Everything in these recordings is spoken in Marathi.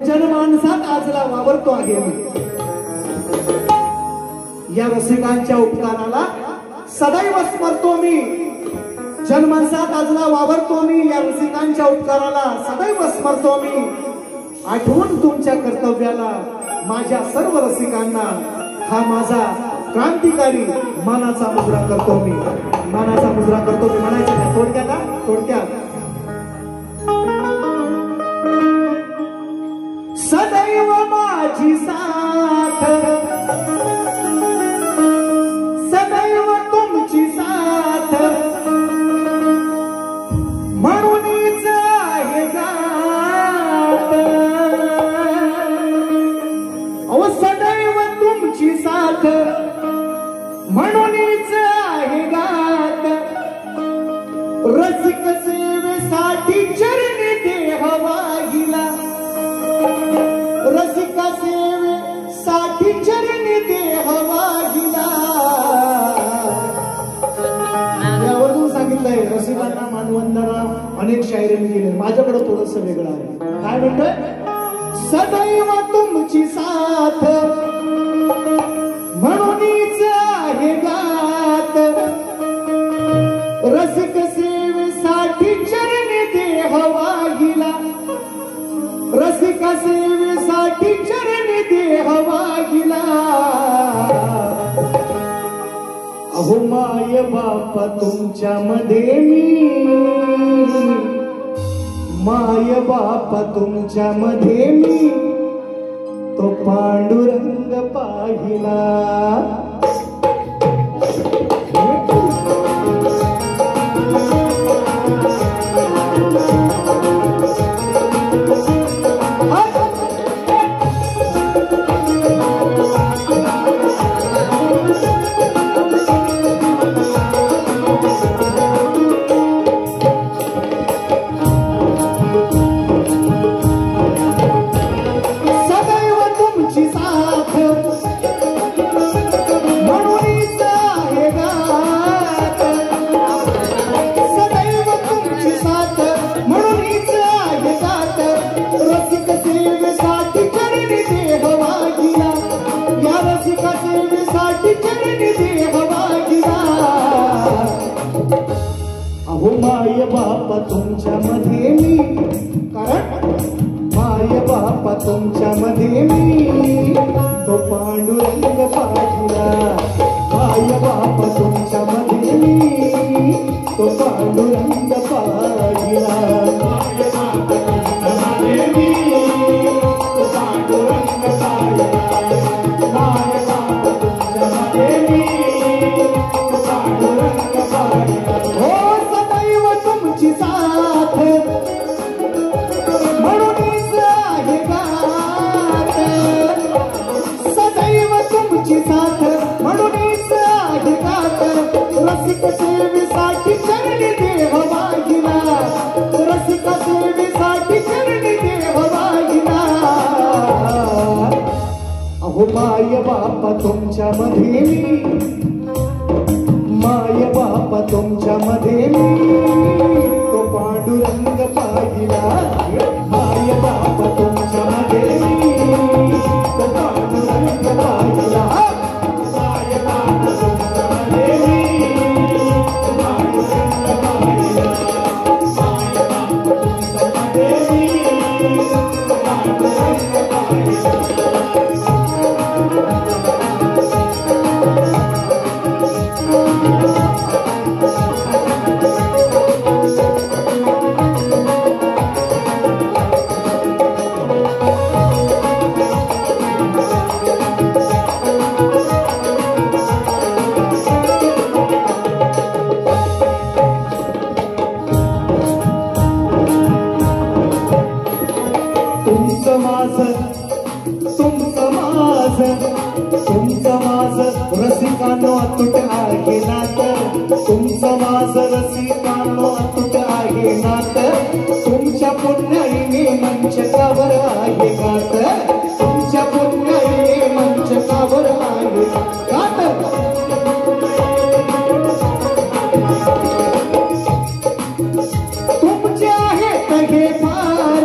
जनमानसात आजला वावरतो आहे या रसिकांच्या उपकाराला सदैव स्मरतो मी जनमानसात आजला वावरतो मी या रसिकांच्या उपकाराला सदैव स्मरतो मी आठवण तुमच्या कर्तव्याला माझ्या सर्व रसिकांना हा माझा क्रांतिकारी मानाचा मुजरा करतो मी मानाचा मुजरा करतो मी म्हणायचं थोडक्यात सदैव माझी साथ सदैव तुमची साथ म्हणूनच आहे गात अहो सदैव तुमची साथ म्हणूनच आहे गात रसिक सेवेसाठी चरणी देह वाहिला रसिका सेवेसाठी चरणी देह वाहिला यावरून सांगितलंय रसिकांना मानवंदना अनेक शायरी मी केले माझ्याकडे थोडस वेगळं आहे काय म्हणतोय सदैव तुमची साथ म्हणूनच आहे गात रसिक सेवेसाठी चरणी देह वाहिला रसिका सेवेसाठी चरणी देह वाहिला अहो माय बापा तुमच्या मध्ये मी माय बापा तुमच्या मध्ये मी तो पांडुरंग पाहिला रसिका सेवेसाठी चरणी देहवा गिरा अहो माय बापा तुमच्या मध्ये मी कारण माय बापा तुमच्या मध्ये मी तो पांडुरंग पाहिला माय बापा तुमच्या मध्ये मी तो पांडुरंग पाहिला माय बापा तुमच्या मध्ये मी तो पांडुरंग पाहिला माय बापा तुमच्या मध्ये मी तो पांडुरंग पाहिला हो सदैव तुमची साथ म्हणूनच आहे गात सदैव तुमची साथ म्हणूनच आहे गात रसिक सेवेसाठी चरणी देहवा गिरा रसिक सेवेसाठी चरणी देहवा गिरा अहो माय बापा तुमच्या मध्ये मी माय बापा तुमच्या मध्ये मी तो पांडुरंग पाहिला माय बापा तुमच्या मध्ये मी तो पांडुरंग पाहिला माय बापा तुमच्या मध्ये मी तो पांडुरंग पाहिला माय बापा तुमच्या मध्ये मी तो पांडुरंग पाहिला तुमचं माझं रसिकानो अतुट आहे नात तुमचं माझं रसिकानो अतुट आहे नात तुमच्या पुण्याईने मंचकावर आहे गात तुमच्या पुण्याईने मंचकावर आहे गात तुमचे आहेत हे फार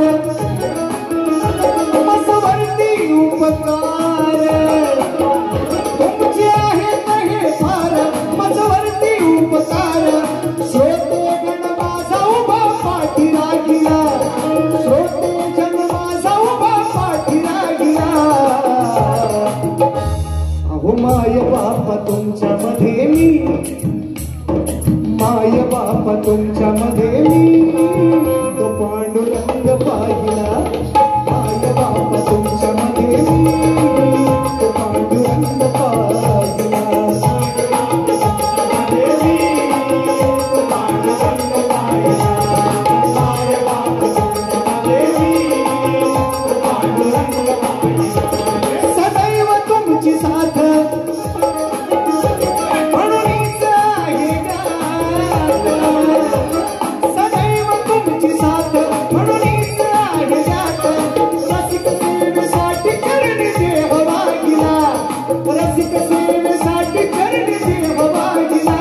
मसवरती उपकार श्रोते जन माझा उभा पाठी रागिला श्रोते जन माझा उभा पाठी रागिला अहो माय बापा तुमच्या मध्ये मी माय बापा तुमच्या मध्ये मी तो पांडुरंग पाहिला माय बापा तुमच्या मध्ये मी तो पांडुरंग पाहिला सदैव तुमची साथ म्हणूनच आहे गात सदैव तुमची साथ म्हणूनच आहे गात रसिक सेवेसाठी चरणी देहवा गिरा रसिक सेवेसाठी चरणी देहवा गिरा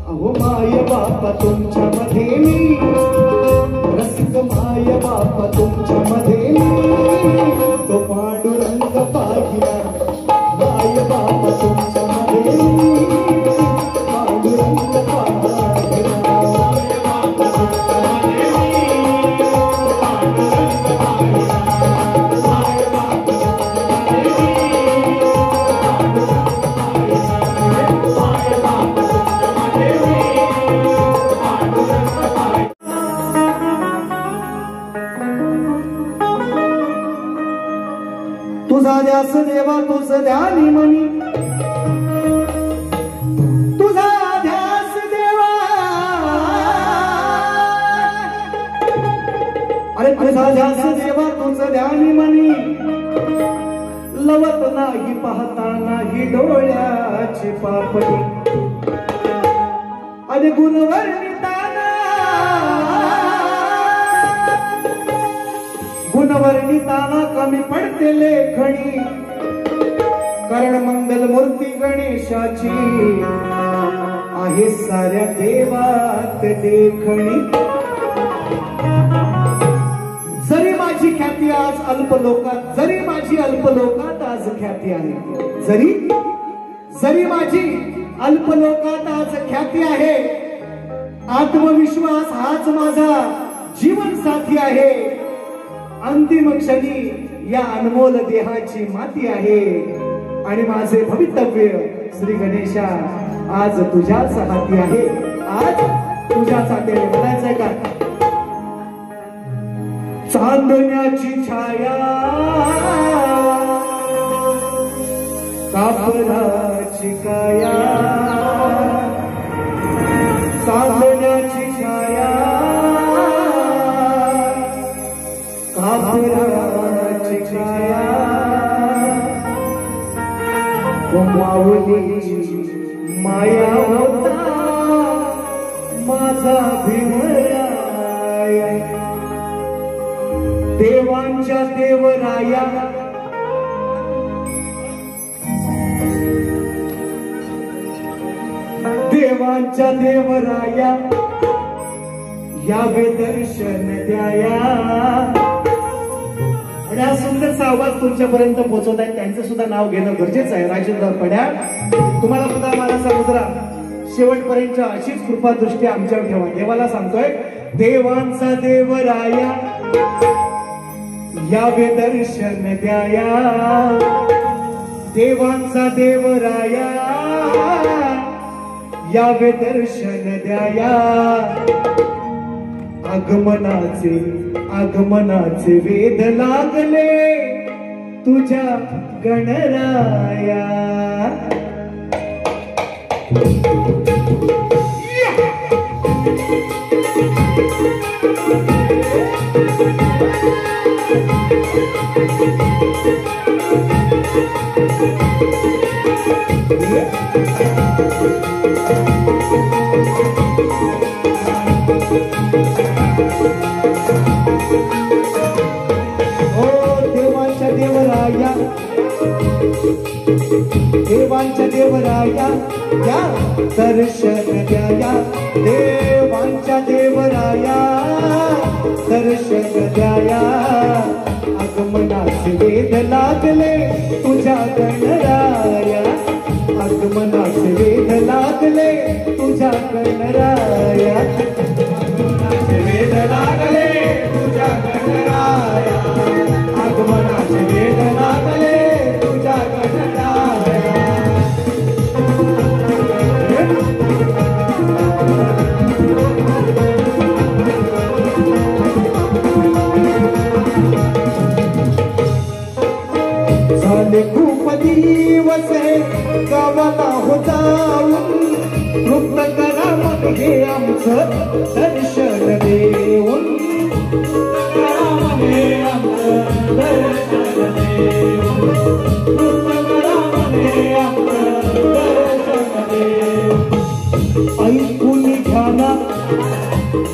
अहो माय बापा तुमच्या मध्ये मी रसिक माय बापा तुमच्या मध्ये मी तो पांडुरंग पाहिला माय बापा तुमच्या मध्ये मी पांडुरंग पाहिला माय बापा तुमच्या मध्ये मी पांडुरंग पाहिला माय बापा तुमच्या मध्ये मी पांडुरंग पाहिला माय बापा तुमच्या मध्ये मी पांडुरंग पाहिला तुझा ध्यास देवा तुझ ध्यानी मनी तुझा ध्यास देवा अरे तुझा ध्यास देवा तुझ ध्यानी मनी लवत नाही पाहता नाही डोळ्याची पापणी अरे गुणवर्णिताना गुणवर्णिताना कमी पडते लेखणी कारण मंगल मूर्ती गणेशाची आहे साऱ्या देवात देखणी जरी माझी ख्याती ख्याती आज अल्प लोकात, जरी माझी अल्प लोकात आज ख्याती आहे, जरी माझी अल्प लोकात आज ख्याती आहे, आत्मविश्वास हाच माझा जीवन साथी आहे, अंतिम क्षणी या अनमोल देहाची माती आहे, आणि माझे भवितव्य श्री गणेशा आज तुझ्याच हाती आहे, आज तुझ्याच हाती आहे. म्हणायचंय का? चांदण्याची छाया कापडाची काया, चांदण्याची छाया कापडाची काया, माऊलीची माया होता माझा भीमराया, देवांच्या देवराया, देवांच्या देवराया, यावे दर्शन द्याया. आणि हा सुंदरचा आवाज तुमच्यापर्यंत पोहोचवत आहे, त्यांचं सुद्धा नाव घेणं गरजेचं आहे. राजेंद्र पड्याळ, तुम्हाला सुद्धा मला समुद्रा शेवटपर्यंत अशीच कृपा दृष्टी आमच्यावर ठेवा. देवाला सांगतोय, देवांचा देवराया यावे दर्शन द्याया, देवांचा देवराया यावे दर्शन द्याया, आगमनाचे आगमनाचे वेद लागले तुझ्या गणराया. देवांच्या देवराया या दर्शन द्याया, देवांच्या देवराया दर्शन द्याया, आगमनाचे वेद लागले तुझ्या गणराया, आगमनाचे वेद लागले तुझ्या गणराया, आगमनाचे वेद लागले तुझ्या गणराया, आगमनाचे वेद लागले तुझ्या गणराया. झाले खूप दिवस गावाला हो जाऊन, तृप्त करा मग हे आमचं दर्शन देऊन, ऐकून घ्याना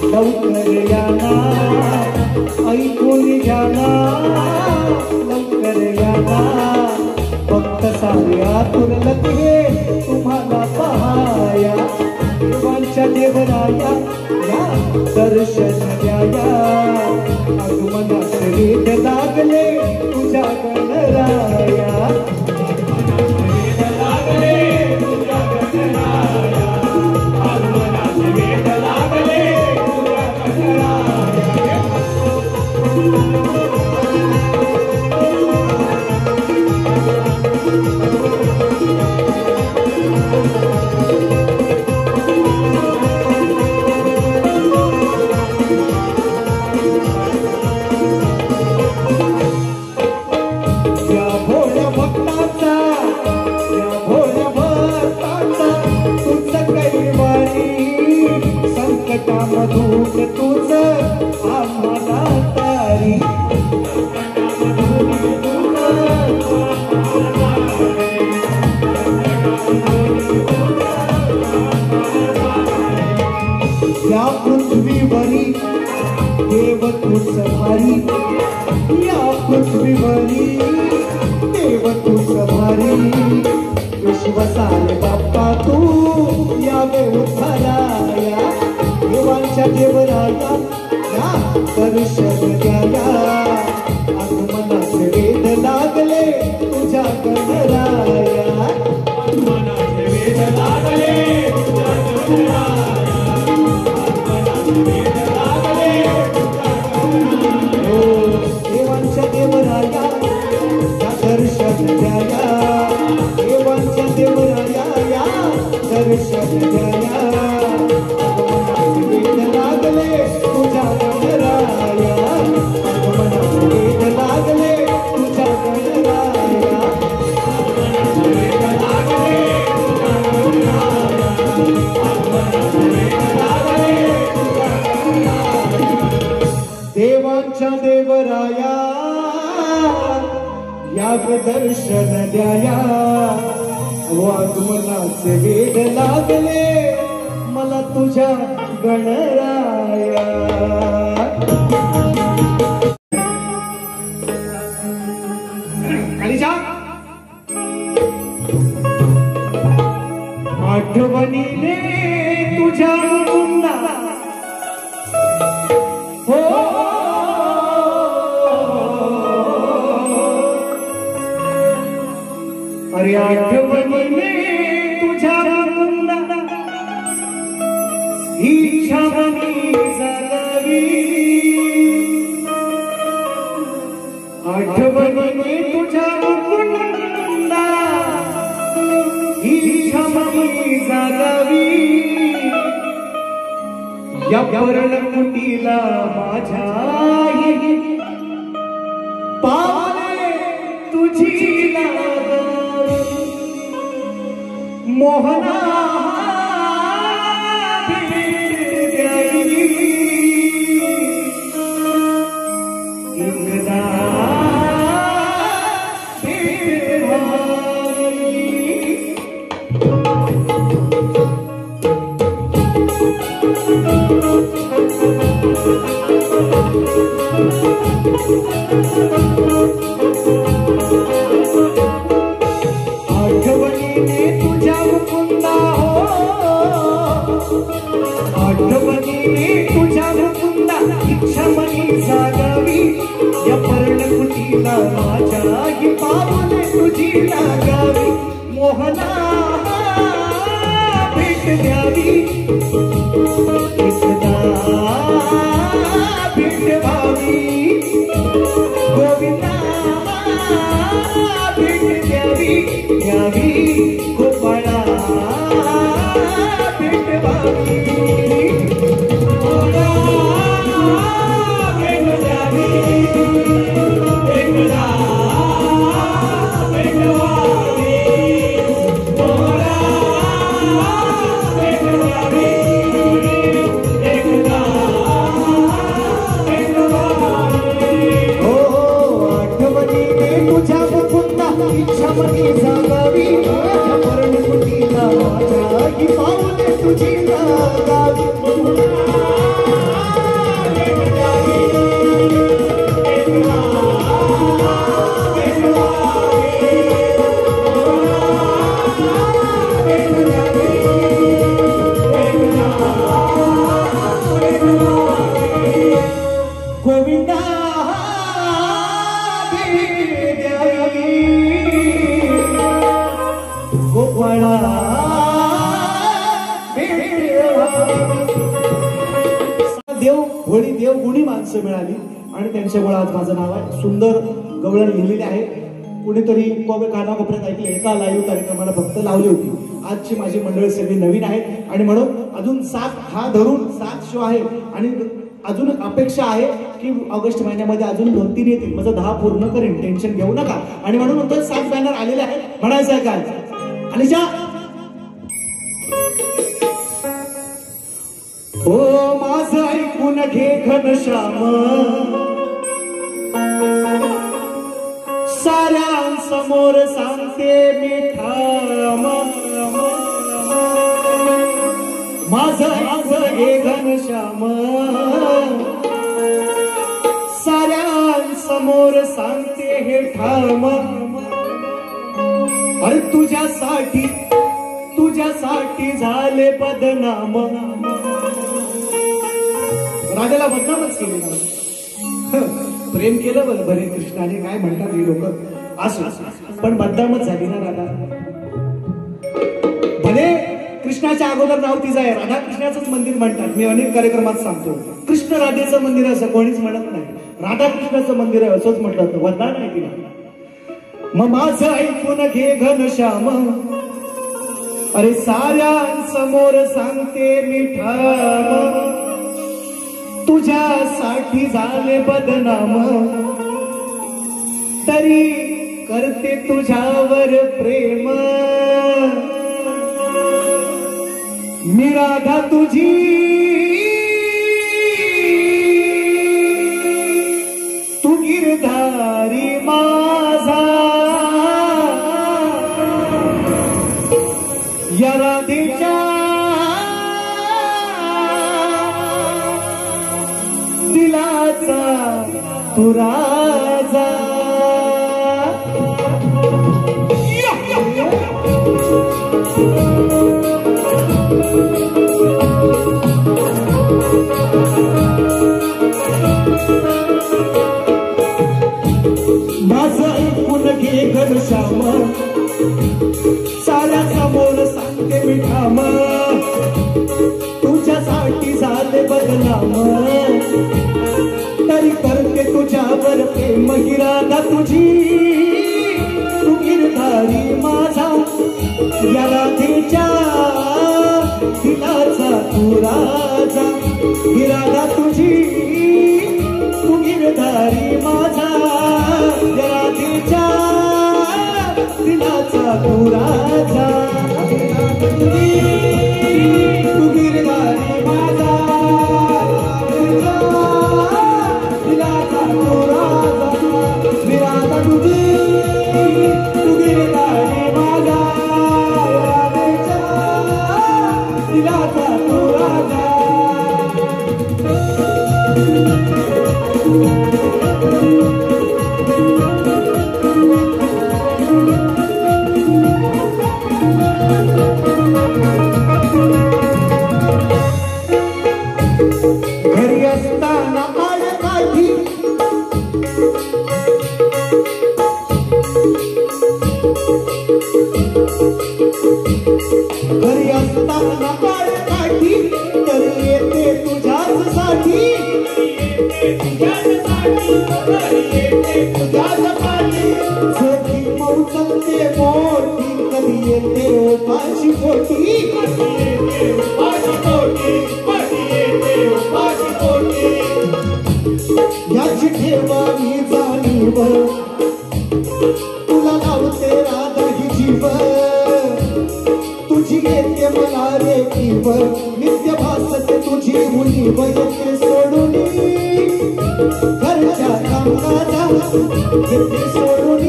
लवकर याना, ऐकून घ्याना लवकर याना, फक्त साऱ्या तुरलत हे तुम्हाला पहाया, देवांच्या देवराया या दर्शन द्याया, आगमनाचे वेद लागले तुझ्या गणराया, वेद लागले तुझ्या गणराया, आगमनाचे वेद लागले तुझ्या गणराया. संकटामधून तुझं आम्हाला तारी, या पृथ्वीवरी देव तुझ भारी, या पृथ्वीवरी देव तुझ भारी, विश्वसारे बाप्पा तू यावे उद्धाराया, देवांच्या देवराया या दर्शन द्याया, नद्या वागमनाचे वेड लागले मला तुझ्या गणराया. आठवणीने तुझ्या पुन्हा हो अरे आठवणीने तुझ्या पुन्हा ही क्षमणी जगावी. आठवणीने तुझ्या पुन्हा ही क्षमणी जगावी. या पर्णकुटीला माझ्या पावले तुझी मोहना भेट द्यावी. एकदा भेट व्हावी. आठवणीने तुझ्या मुकुंदा हो आठवणीने तुझ्या मुकुंदा क्षमणी जागावी. या पर्णकुटीला माझ्या ही पावले तुझी लागावी. मोहना भेट द्यावी. एकदा भेट व्हावी. गोविंदा भेट द्यावी द्यावी. गोपाळा भेट व्हावी. भेट द्यावी. एकदा भेट व्हावी. भेट द्यावी. एकदा भेट व्हावी. हो आठवणीने तुझ्या मुकुंदा क्षमणी जागावी. या पर्णकुटीला माझ्या ही पावले तुझी लागावी. गोविंदा भेट द्यावी. गोपाळा देव भोळी देव गुणी माणसं मिळाली आणि त्यांच्यामुळे आज माझं नाव आहे. सुंदर गवळण लिहिलेली आहे. कुणीतरी कानाकोपऱ्यात ऐकले. एका लाईव्ह कार्यक्रमाला फक्त लावली होती. आजची माझी मंडळी सगळी नवीन आहेत आणि म्हणून अजून 7 हा धरून 7 शो आहे आणि अजून अपेक्षा आहे की ऑगस्ट महिन्यामध्ये अजून 2-3 येतील. माझं 10 पूर्ण करेन. टेन्शन घेऊ नका. आणि म्हणून नंतर 7 बॅनर आलेले आहेत. म्हणायचं आहे काय अलिशा हो माझं ऐकून घे घनश्याम. साऱ्यांसमोर सांगते मी ठाम. माझं घे घनश्याम. साऱ्यांसमोर सांगते हे ठाम. अरे तुझ्यासाठी झाले बदनाम. राजाला बदनामच केली ना. प्रेम केलं बरं बरे कृष्णाने काय म्हणतात ही लोक असं पण बदनामच झाली ना राधा. भले कृष्णाच्या अगोदर नाव तिचं आहे. राधा कृष्णाचंच मंदिर म्हणतात. मी अनेक कार्यक्रमात सांगतो कृष्ण राधेचं मंदिर असं कोणीच म्हणत नाही. राधा कृष्णाचं मंदिर आहे असंच म्हटलं तर वरदान आहे तिला. मग माझं ऐकून घे घनश्याम. अरे साऱ्यांसमोर सांगते मी ठाम. तुझ्यासाठी झाले बदनाम. तरी करते तुझ्यावर प्रेम. मी राधा तुझी तू गिरधारी माझा. या राधेच्या दिलाचा तू राजा. माझं ऐकून घे घनश्याम, साऱ्या समोर सांगते मी ठाम, तुझ्यासाठी झाले बदनाम, तरी करते तुझ्यावर प्रेम ही राधा तुझी, तू गिरधारी माझा या राधेच्या दिलाचा तू राजा. ही राधा तुझी, तू गिरधारी माझा या राधेच्या दिलाचा तू राजा. तू गिरधारी माझा दिलाचा तू राजा. ही राधा तुझी, तू गिरधारी माझा राधेच्या दिलाचा तू राजा. घरी असताना आडकाठी, घरी असताना आडकाठी, तरी येते तुझ्याच साठी, झोपी मौचलते मोठी, कधी येते उपाशी पोटी, याची ठेवावी जाणीव, तुला लावते राधा ही जीव, तुझी येते मला रे किव, नित्य भासते तुझी उणीव, येते सोडून घरच्या कामकाजा, येते सोडून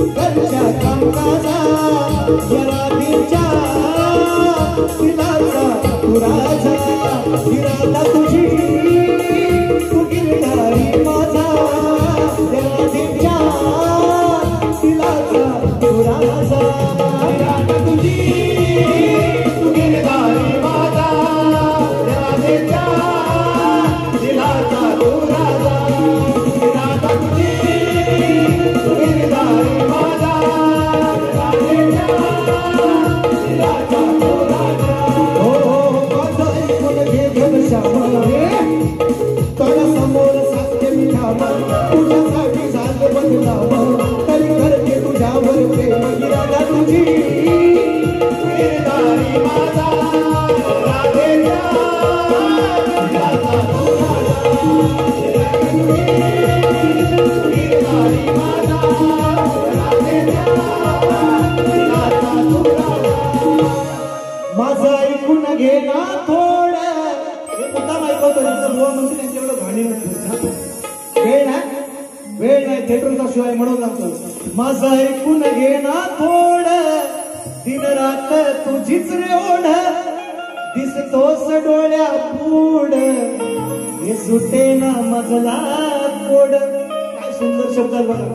घरच्या कामकाजा, या राधेच्या दिलाचा तू राजा. ही राधा तुझी, तू गिरधारी माझा या राधेच्या दिलाचा तू राजा. ही राधा तुझी, तू गिरधारी माझा या राधेच्या दिलाचा तू राजा. ही राधा तुझी, तू गिरधारी माझा या राधेच्या दिलाचा तू राजा. हो माझं ऐकून घे घनश्याम, तोला समोर सांगते मी ठाम, तुझ्यासाठी झाले बदनाम, तरी करते तुझ्यावर प्रेम ही राधा तुझी, गिरधारी माझा राधेच्या दिलाचा तू राजा. गिरधारी माझा राधेच्या दिलाचा तू राजा. माझं ऐकून घे ना थोडं, हे मुद्दाम ऐकवतो, बुवा म्हणजे त्यांच्याकडे गाणी वेळ नाही, वेळ नाही, थिएटरचा शिवाय म्हणून लागतो. माझं ऐकून घे ना थोडं, दिन रात तुझीच रे ओढ, दिसतोस डोळ्या पुढ, हे सुटे ना मजला कोड. काय सुंदर शब्दात बघा,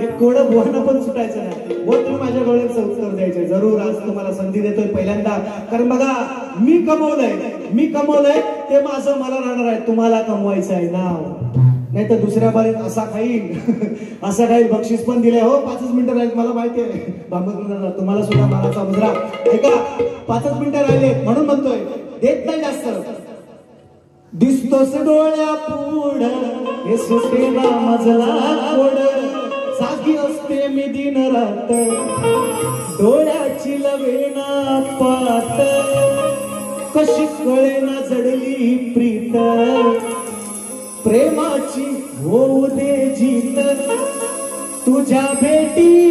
एक कोड बुवांना पण सुटायचं नाही. व तुम्ही माझ्या डोळ्याचं उत्तर द्यायचे. जरूर आज तुम्हाला संधी देतोय पहिल्यांदा, कारण बघा मी कमवलंय ते माझं मला राहणार आहे, तुम्हाला कमवायचं आहे नाव, नाही तर दुसऱ्या बारीत असा खाईल बक्षीस पण दिले. हो 5 मिनिटं राहील, मला माहिती आहे बांबा, तुम्हाला सुद्धा मानाचा मुजरा. ऐका 5 मिनिटं राहिले म्हणून म्हणतोय, देत नाही जास्त. दिसतोस डोळ्या पुढ, हे सुटे ना मजला कोड, जागी असते मी दिन रात, डोळ्याची लवेना पात, कशी कळेना जडली प्रीत, प्रेमाची होऊ दे जीत, तुझ्या भेटी